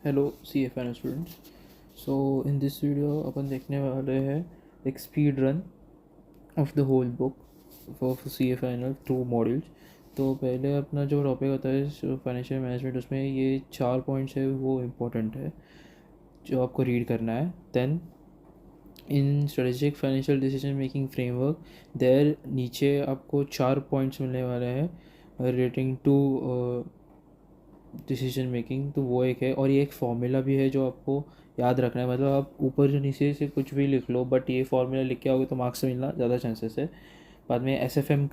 Hello C A final students. So in this video अपन देखने वाले हैं एक speed run of the whole book for C A final 2 modules. तो पहले अपना जो टॉपिक होता है फाइनेंशियल मैनेजमेंट, उसमें ये 4 पॉइंट्स है वो इम्पोर्टेंट है जो आपको रीड करना है। Then in strategic financial decision making framework there नीचे आपको 4 पॉइंट्स मिलने वाले हैं रिलेटिंग टू डिसीजन मेकिंग। तो वो एक है, और ये एक फॉर्मूला भी है जो आपको याद रखना है। मतलब आप ऊपर जो नीचे से कुछ भी लिख लो, बट ये फॉर्मूला लिख के आओगे तो मार्क्स मिलना ज़्यादा चांसेस है। बाद में एस एफ एम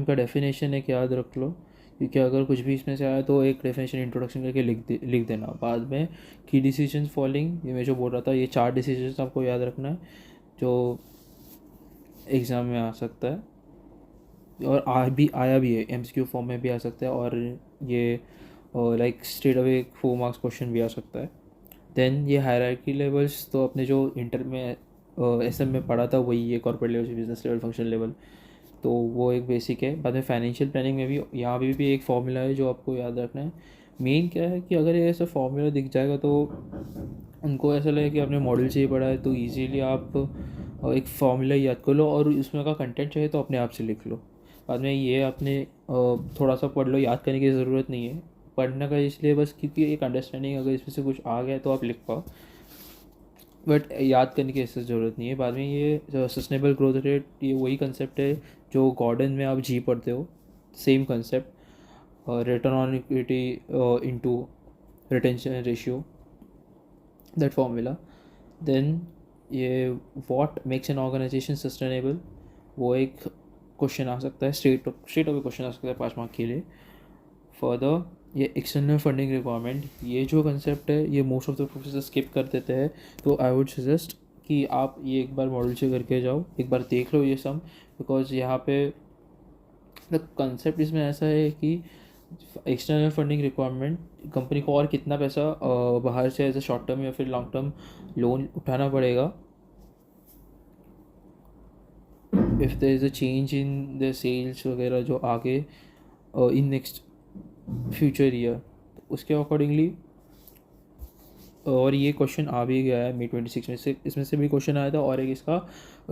का डेफिनेशन एक याद रख लो, क्योंकि अगर कुछ भी इसमें से आया तो एक डेफिनेशन इंट्रोडक्शन करके लिख देना। बाद में की डिसीजन फॉलोइंग, ये मैं जो बोल रहा था, ये 4 डिसीजन आपको याद रखना है जो एग्ज़ाम में आ सकता है और आया भी है, एमसीक्यू फॉर्म में भी आ सकता है, और ये like straight away 4 marks question भी आ सकता है। देन ये हायरार्की लेवल्स तो अपने जो इंटर में एसएम में पढ़ा था वही है, corporate level, business level, function level. तो वो एक बेसिक है। बाद में फाइनेंशियल प्लानिंग में भी यहाँ भी एक फॉर्मूला है जो आपको याद रखना है। मेन क्या है कि अगर ये ऐसा फॉर्मूला दिख जाएगा तो उनको ऐसा लगे कि आपने मॉडल से ही पढ़ा है, तो इजीली आप एक फॉर्मूला याद कर लो और उसमें का कंटेंट चाहिए तो अपने आप से लिख लो। बाद में ये आपने थोड़ा सा पढ़ लो, याद करने की ज़रूरत नहीं है। पढ़ने का इसलिए बस क्योंकि एक अंडरस्टैंडिंग अगर इसमें से कुछ आ गया तो आप लिख पाओ, बट याद करने की ऐसी ज़रूरत नहीं है। बाद में ये सस्टेनेबल ग्रोथ रेट, ये वही कंसेप्ट है जो गॉर्डन में आप जी पढ़ते हो, same concept. Return on equity into retention ratio, that formula. Then ये what makes an organisation sustainable, वो एक क्वेश्चन आ सकता है, स्ट्रेट अवे क्वेश्चन आ सकता है 5 मार्क के लिए। फर्दर ये एक्सटर्नल फंडिंग रिक्वायरमेंट, ये जो कंसेप्ट है ये most of the professor skip कर देते हैं। तो आई वुड सजेस्ट कि आप ये एक बार मॉडल से करके जाओ, एक बार देख लो ये सम, बिकॉज यहाँ पे द कंसेप्ट इसमें ऐसा है कि एक्सटर्नल फंडिंग रिक्वायरमेंट, कंपनी को और कितना पैसा बाहर से एज अ शॉर्ट टर्म या फिर लॉन्ग टर्म लोन उठाना पड़ेगा if there is a change in the sales वगैरह जो आगे इन नेक्स्ट फ्यूचर ईयर, उसके अकॉर्डिंगली। और ये क्वेश्चन आ भी गया है May 26 में से, इसमें से भी क्वेश्चन आया था और एक इसका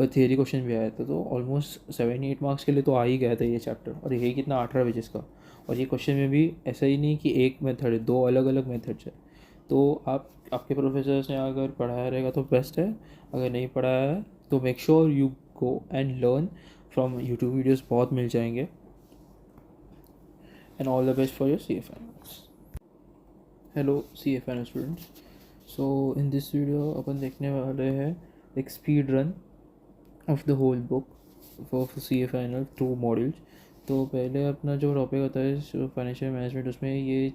थियरी क्वेश्चन भी आया था। तो ऑलमोस्ट 7-8 मार्क्स के लिए तो आ ही गया था ये चैप्टर, और यही कितना 18 पेजेस का। और ये क्वेश्चन में भी ऐसा ही नहीं कि एक मेथड है, 2 अलग अलग मेथड्स है। तो आपके प्रोफेसर्स ने अगर पढ़ाया रहेगा तो बेस्ट है, अगर नहीं पढ़ाया है तो make sure you go and learn from YouTube videos, बहुत मिल जाएंगे। And all the best for your C A finals. Hello C A final students. So in this video अपन देखने वाले हैं एक speed run of the whole book for C A final 2 modules. तो पहले अपना जो टॉपिक होता है फाइनेंशियल मैनेजमेंट, उसमें ये